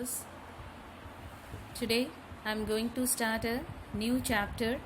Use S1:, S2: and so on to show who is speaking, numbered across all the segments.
S1: viewers. Today I am going to start a new chapter.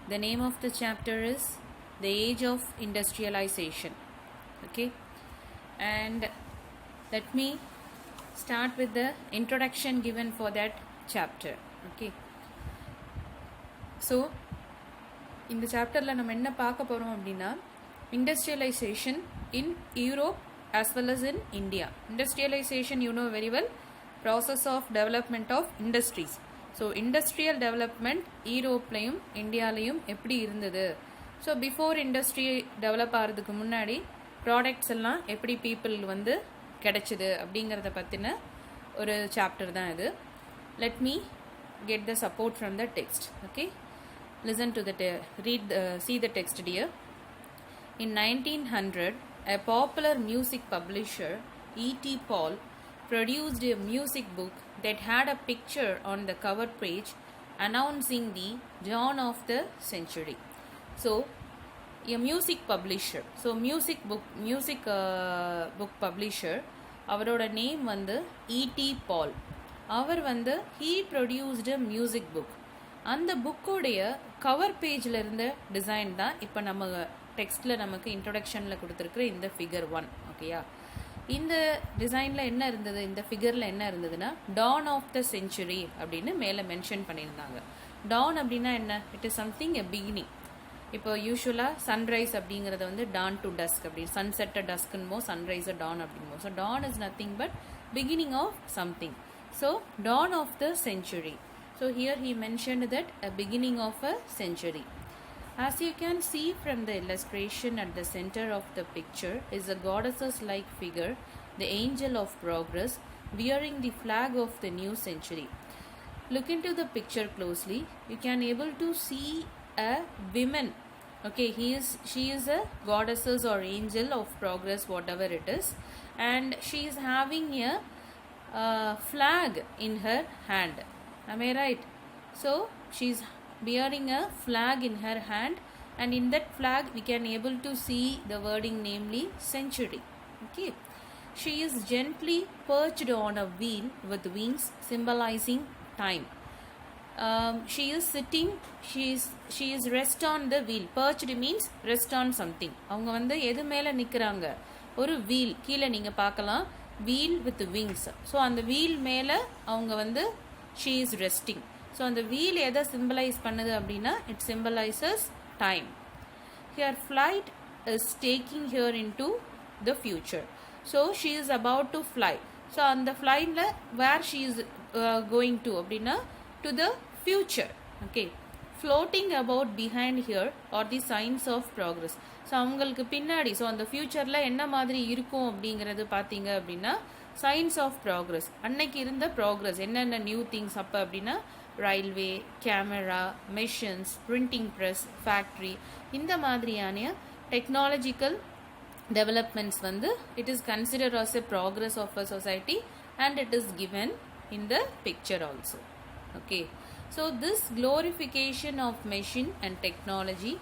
S1: The name of the chapter is The Age of Industrialization. Okay, and let me start with the introduction given for that chapter. Okay, so இந்த சாப்டரில் நம்ம என்ன பார்க்க போகிறோம் அப்படின்னா industrialisation in Europe as well as in India. Industrialization, you know very well, process of development of industries. So industrial development யூரோப்லையும் இந்தியாலையும் எப்படி இருந்தது, so before industry develop ஆகிறதுக்கு முன்னாடி ப்ராடக்ட்ஸ் எல்லாம் எப்படி பீப்புள் வந்து கிடைச்சிது அப்படிங்கிறத பற்றின ஒரு சாப்டர் தான் இது. Let me get the support from the text. Okay, listen to the see the text dear. In 1900, a popular music publisher, E.T. Paul, produced a music book that had a picture on the cover page announcing the dawn of the century. So a music publisher, so music book publisher, அவரோட name வந்து E.T. Paul. அவர் வந்து he produced a music book. அந்த புக்கோடைய cover பேஜில் இருந்த design தான் இப்போ நம்ம டெக்ஸ்ட்டில் நமக்கு இன்ட்ரொடக்ஷனில் கொடுத்துருக்குற இந்த ஃபிகர் 1. ஓகேயா, இந்த டிசைனில் என்ன இருந்தது, இந்த ஃபிகரில் என்ன இருந்ததுன்னா டான் ஆஃப் த செஞ்சுரி அப்படின்னு மேலே மென்ஷன் பண்ணியிருந்தாங்க. டான் அப்படின்னா என்ன, it is something a beginning. இப்போ யூஸ்வலாக சன்ரைஸ் அப்படிங்கிறத வந்து டான் டு டஸ்க் அப்படி, சன்செட்டை டஸ்க்குன்மோ சன்ரைஸை டான் அப்படின்போ. So dawn is nothing but beginning of something. So dawn of the century. So here he mentioned that a beginning of a century. As you can see from the illustration, at the center of the picture is a goddess-like figure, the angel of progress, wearing the flag of the new century. Look into the picture closely. You can able to see a woman. Okay, she is a goddess or angel of progress, whatever it is, and she is having a flag in her hand. Am I right? So she is bearing a flag in her hand, and in that flag we can able to see the wording, namely century. Okay, she is gently perched on a wheel with wings symbolizing time. She is sitting, she is rest on the wheel. Perched means rest on something. அவங்க வந்து எது மேலே நிற்கிறாங்க, ஒரு wheel கீழே நீங்கள் பார்க்கலாம், wheel with wings. So அந்த வீல் மேலே அவங்க வந்து ஷீ இஸ் ரெஸ்டிங். ஸோ அந்த வீல் எதை சிம்பிளைஸ் பண்ணுது அப்படின்னா it symbolises time. Here flight is taking here in to the future. So she is about to fly. So அந்த ஃப்ளைட்டில் where she is going to அப்படின்னா to the future. Okay, floating about behind here are the signs of progress. So அவங்களுக்கு பின்னாடி, so அந்த ஃபியூச்சரில் என்ன மாதிரி இருக்கும் அப்படிங்கிறது பார்த்தீங்க அப்படின்னா சைன்ஸ் ஆஃப் ப்ராக்ரஸ். அன்னைக்கு இருந்த ப்ராக்ரஸ் என்னென்ன நியூ திங்ஸ் அப்போ அப்படின்னா railway, camera, machines, printing press, factory, இந்த மாதிரியான டெக்னாலஜிக்கல் டெவலப்மெண்ட்ஸ் வந்து it is consider as a progress of a society and it is given in the picture also. Okay, so this glorification of machine and technology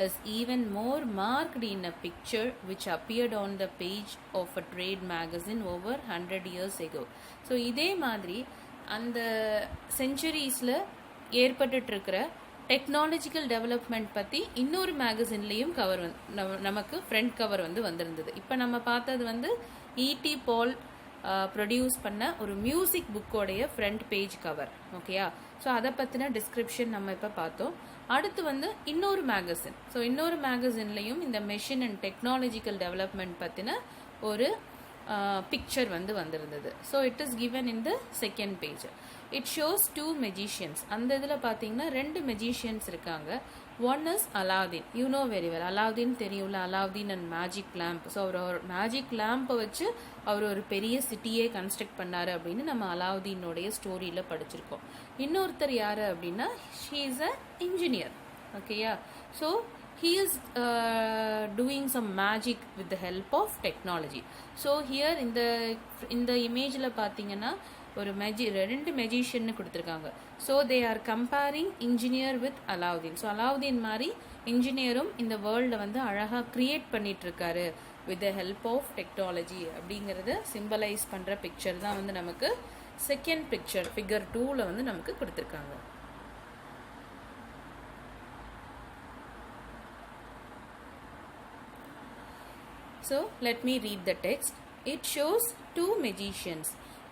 S1: is even more marked in a picture which appeared on the page of a trade magazine over 100 years ago. So இதே மாதிரி அந்த செஞ்சுரிஸில் ஏற்பட்டு இருக்கிற technological development பற்றி இன்னொரு மேகசின்லேயும் cover நமக்கு front cover வந்து வந்திருந்தது. இப்போ நம்ம பார்த்தது வந்து E.T. Paul ப்ரொடியூஸ் பண்ண ஒரு மியூசிக் புக்கோடைய ஃப்ரண்ட் பேஜ் கவர். ஓகேயா, ஸோ அதை பற்றின டிஸ்கிரிப்ஷன் நம்ம இப்போ பார்த்தோம். அடுத்து வந்து இன்னொரு மேகசின். ஸோ இன்னொரு மேகசின்லையும் இந்த மெஷின் அண்ட் டெக்னாலஜிக்கல் டெவலப்மெண்ட் பற்றின ஒரு பிக்சர் வந்து வந்திருந்தது. So it is given in the second page. It shows 2 magicians. அந்த இதில் பார்த்தீங்கன்னா 2 மெஜிஷியன்ஸ் இருக்காங்க. One is Alauddin. You know very well, Alauddin தெரியும்ல, Alauddin and magic lamp. So அவர் ஒரு மேஜிக் லேம்பை வச்சு அவர் ஒரு பெரிய சிட்டியே கன்ஸ்ட்ரக்ட் பண்ணார் அப்படின்னு நம்ம அலாவுதீனுடைய ஸ்டோரியில் படிச்சிருக்கோம். இன்னொருத்தர் யார் அப்படின்னா ஷீ இஸ் அ இன்ஜினியர். ஓகேயா, so he is doing some magic with the help of technology. So here in the imageல பார்த்தீங்கன்னா ஒரு ரெண்டு மெஜிஷியன் கொடுத்துருக்காங்க. So they are comparing engineer with Aladdin. So Aladdin மாதிரி இன்ஜினியரும் இந்த வேர்ல்டை வந்து அழகாக கிரியேட் பண்ணிட்டு இருக்காரு with the help of technology அப்படிங்கிறத சிம்பலைஸ் பண்ணுற பிக்சர் தான் வந்து நமக்கு செகண்ட் பிக்சர் ஃபிகர் 2ல வந்து நமக்கு கொடுத்துருக்காங்க. So let me read the text. It shows two magicians.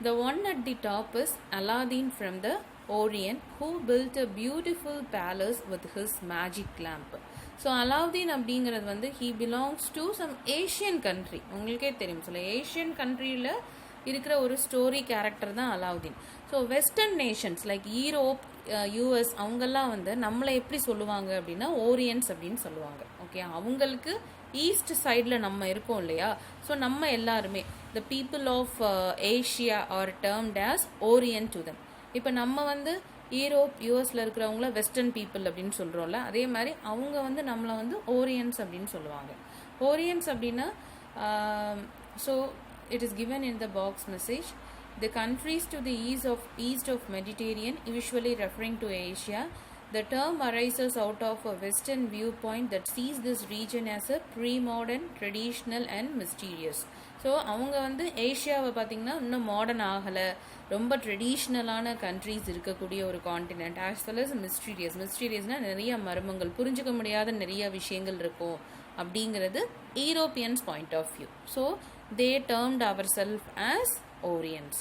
S1: The one at the top is Aladdin from the Orient, who built a beautiful palace with his magic lamp. So Alauddin அப்படிங்கிறது வந்து he belongs to some Asian country. உங்களுக்கே தெரியும், சில Asian கண்ட்ரியில் இருக்கிற ஒரு story character தான் Alauddin. So western Nations like Europe, US அவங்கெல்லாம் வந்து நம்மளை எப்படி சொல்லுவாங்க அப்படின்னா ஓரியன்ஸ் அப்படின்னு சொல்லுவாங்க. ஓகே, அவங்களுக்கு ஈஸ்ட் சைடில் நம்ம இருக்கோம் இல்லையா? ஸோ நம்ம எல்லாருமே the people of Asia are termed as orient to them. இப்போ நம்ம வந்து யூரோப், யூஎஸ்ல இருக்கிறவங்கள வெஸ்டர்ன் பீப்புள் அப்படின்னு சொல்கிறோம்ல, அதே மாதிரி அவங்க வந்து நம்மளை வந்து ஓரியன்ஸ் அப்படின்னு சொல்லுவாங்க. ஓரியன்ஸ் அப்படின்னா so it is given in the box message. The countries to the east of Mediterranean, usually referring to Asia. The term arises out of a Western viewpoint that sees this region as a pre-modern, traditional and mysterious. So அவங்க வந்து ஏஷியாவை பார்த்திங்கன்னா இன்னும் modern ஆகலை, ரொம்ப ட்ரெடிஷ்னலான countries இருக்கக்கூடிய ஒரு continent, as well as மிஸ்டீரியஸ்னால் நிறைய மர்மங்கள், புரிஞ்சுக்க முடியாத நிறைய விஷயங்கள் இருக்கும் அப்படிங்கிறது Europeans point of view. So they termed ourselves as Orients.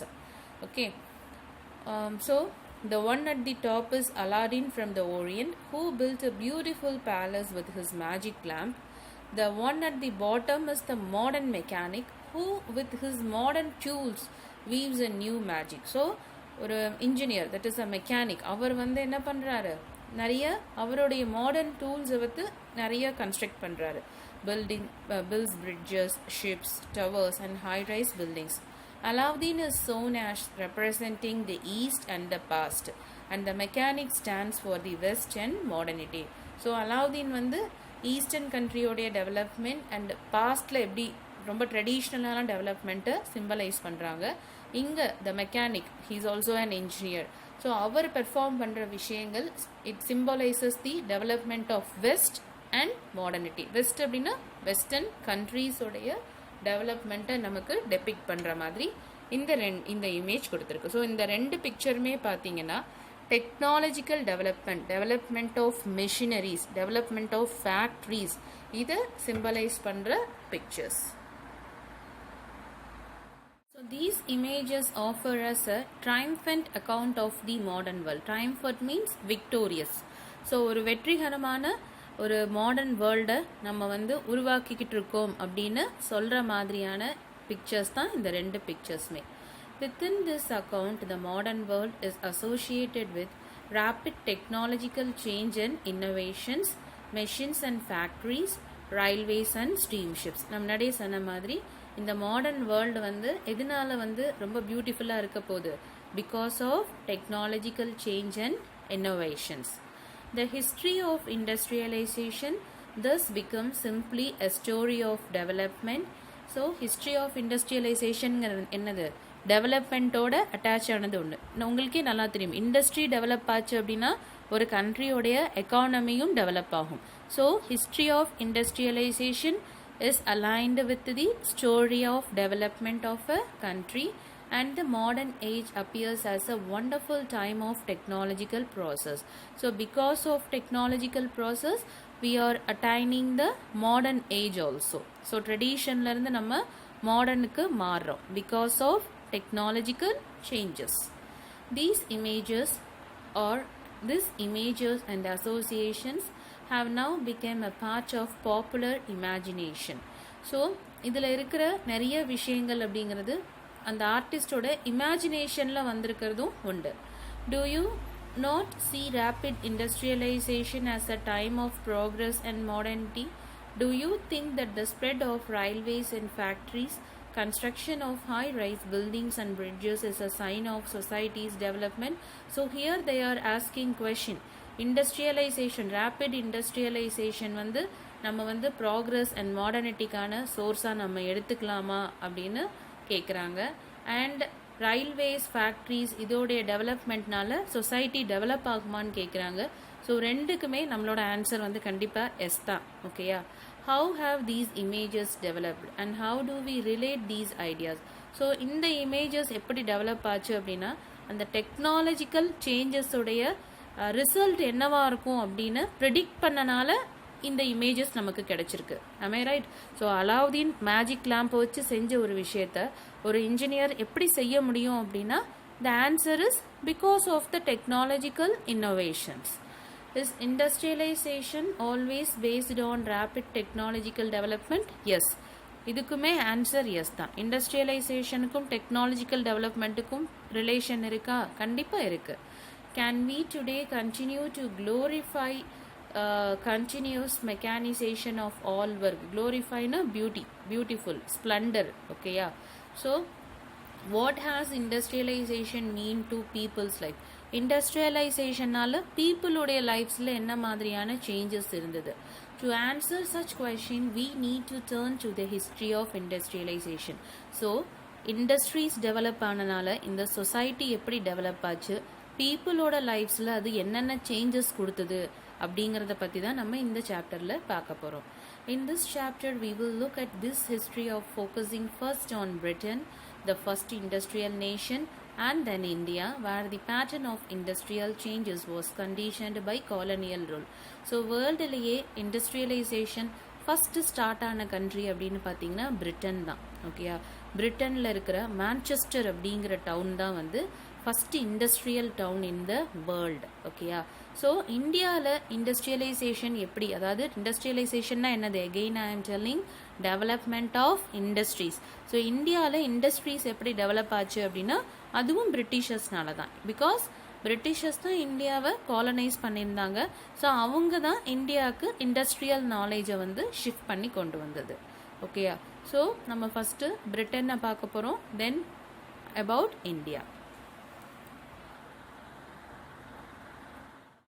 S1: Okay, so the one at the top is Aladdin from the Orient, who built a beautiful palace with his magic lamp. The one at the bottom is the modern mechanic, who with his modern tools weaves a new magic. So ஒரு engineer, that is a mechanic, அவர் வந்து என்ன பண்ணுறாரு, நிறைய அவருடைய modern டூல்ஸை வந்து நிறைய construct பண்ணுறாரு. builds bridges, ships, towers and high-rise buildings. Aladdin is shown as representing the East and the past, and the mechanic stands for the West and modernity. So Aladdin வந்து ஈஸ்டர்ன் கண்ட்ரியோடைய development and பாஸ்டில் எப்படி ரொம்ப ட்ரெடிஷ்னலான டெவலப்மெண்ட்டை symbolise பண்ணுறாங்க. இங்கே the mechanic, he's also an engineer. So அவர் பெர்ஃபார்ம் பண்ணுற விஷயங்கள் it symbolises the development of west and modernity. West அப்படின்னா வெஸ்டர்ன் கண்ட்ரீஸோடைய டெவலப்மெண்ட்டை நமக்கு டெபிக்ட் பண்ணுற மாதிரி இந்த இமேஜ் கொடுத்துருக்கு. ஸோ இந்த ரெண்டு பிக்சருமே பார்த்தீங்கன்னா technological development of machineries, development of factories, இதை சிம்பலைஸ் பண்ணுற pictures. So these images offer us a triumphant account of the modern world. Triumphant means victorious. So ஒரு வெற்றிகரமான ஒரு மாடர்ன் வேர்ல்டை நம்ம வந்து உருவாக்கிக்கிட்டு இருக்கோம் அப்படின்னு சொல்கிற மாதிரியான பிக்சர்ஸ் தான் இந்த ரெண்டு பிக்சர்ஸுமே. Within this account, the modern world is associated with rapid technological change and innovations, machines and factories, railways and steamships. நம்ம முன்னாடியே சொன்ன மாதிரி இந்த மாடர்ன் வேர்ல்டு வந்து எதனால வந்து ரொம்ப பியூட்டிஃபுல்லாக இருக்க போகுது? Because of technological change and innovations. The history of industrialization thus becomes simply a story of development. So history of industrialization என்னது? டெவலப்மெண்ட்டோட அட்டாச் ஆனது ஒன்று. உங்களுக்கே நல்லா தெரியும், இண்டஸ்ட்ரி டெவலப் ஆச்சு அப்படின்னா ஒரு கண்ட்ரியோடைய எக்கானமியும் டெவலப் ஆகும். So history of industrialisation is aligned with the story of development of a country, and the modern age appears as a wonderful time of technological process. So because of technological process we are attaining the modern age also. So tradition la irundhu nama modern ku maarrom because of technological changes. These images and associations have now become a part of popular imagination. So இதில் இருக்கிற நிறைய விஷயங்கள் அப்படிங்கிறது அந்த ஆர்டிஸ்டோட இமேஜினேஷனில் வந்திருக்கிறதும் உண்டு. Do you not see rapid industrialization as a time of progress and modernity? Do you think that the spread of railways and factories, construction of high-rise buildings and bridges is a sign of society's development? So here they are asking question. Industrialisation, rapid industrialisation வந்து நம்ம வந்து progress and மாடர்னிட்டிக்கான சோர்ஸாக நம்ம எடுத்துக்கலாமா அப்படின்னு கேட்குறாங்க. And railways, factories இதோடைய டெவலப்மெண்ட்னால society develop ஆகுமான்னு கேட்குறாங்க. ஸோ ரெண்டுக்குமே நம்மளோட ஆன்சர் வந்து கண்டிப்பாக எஸ் தான். ஓகேயா? How have these images developed and how do we relate these ideas? So இந்த இமேஜஸ் எப்படி டெவலப் ஆச்சு அப்படின்னா அந்த டெக்னாலஜிக்கல் சேஞ்சஸுடைய ரிசல்ட் என்னவா இருக்கும் அப்படின்னு ப்ரெடிக்ட் பண்ணனால இந்த இமேஜஸ் நமக்கு கிடைச்சிருக்கு. I right? So Alauddin magic lamp வச்சு செஞ்ச ஒரு விஷயத்த ஒரு இன்ஜினியர் எப்படி செய்ய முடியும் அப்படின்னா the answer is because of the technological innovations. Is industrialization always based on rapid technological development? Yes. இதுக்குமே ஆன்சர் எஸ் தான். இண்டஸ்ட்ரியலைசேஷனுக்கும் டெக்னாலஜிக்கல் டெவலப்மெண்ட்டுக்கும் ரிலேஷன் இருக்கா? கண்டிப்பாக இருக்கு. Can we today continue to glorify continuous mechanization of all work? Glorify na beautiful, splendor. Okay, yeah. So what has industrialization mean to people's life? Industrializationனால people உடைய லைஃப்ஸ்ல என்ன மாதிரியான changes இருந்தது? To answer such question we need to turn to the history of industrialization. So industries develop ஆனனால இந்த society எப்படி develop ஆச்சு, பீப்புளோட லைஃப்ஸ்ல அது என்னென்ன சேஞ்சஸ் கொடுத்தது அப்படிங்கிறத பற்றி தான் நம்ம இந்த சாப்டரில் பார்க்க போகிறோம். In this chapter we will look at this history of focusing first on Britain, the first industrial nation, and then India, where the pattern of industrial changes was conditioned by colonial rule. So வேர்ல்டுலேயே industrialisation first start ஆன country அப்படின்னு பார்த்தீங்கன்னா Britain தான். ஓகேயா? பிரிட்டனில் இருக்கிற Manchester அப்படிங்கிற town தான் வந்து first industrial town in the world. ஓகேயா? ஸோ இந்தியாவில் இண்டஸ்ட்ரியலைசேஷன் எப்படி, அதாவது இண்டஸ்ட்ரியலைசேஷன்னா என்னது? Again I am telling development of industries. So இந்தியாவில் இண்டஸ்ட்ரீஸ் எப்படி டெவலப் ஆச்சு அப்படின்னா அதுவும் பிரிட்டிஷர்ஸ்னால தான். பிகாஸ் பிரிட்டிஷர்ஸ் தான் இந்தியாவை காலனைஸ் பண்ணியிருந்தாங்க. ஸோ அவங்க தான் இந்தியாவுக்கு இண்டஸ்ட்ரியல் நாலேஜை வந்து ஷிஃப்ட் பண்ணி கொண்டு வந்தது. ஓகேயா? ஸோ நம்ம ஃபஸ்ட்டு பிரிட்டனை பார்க்க போகிறோம், தென் அபவுட் இந்தியா.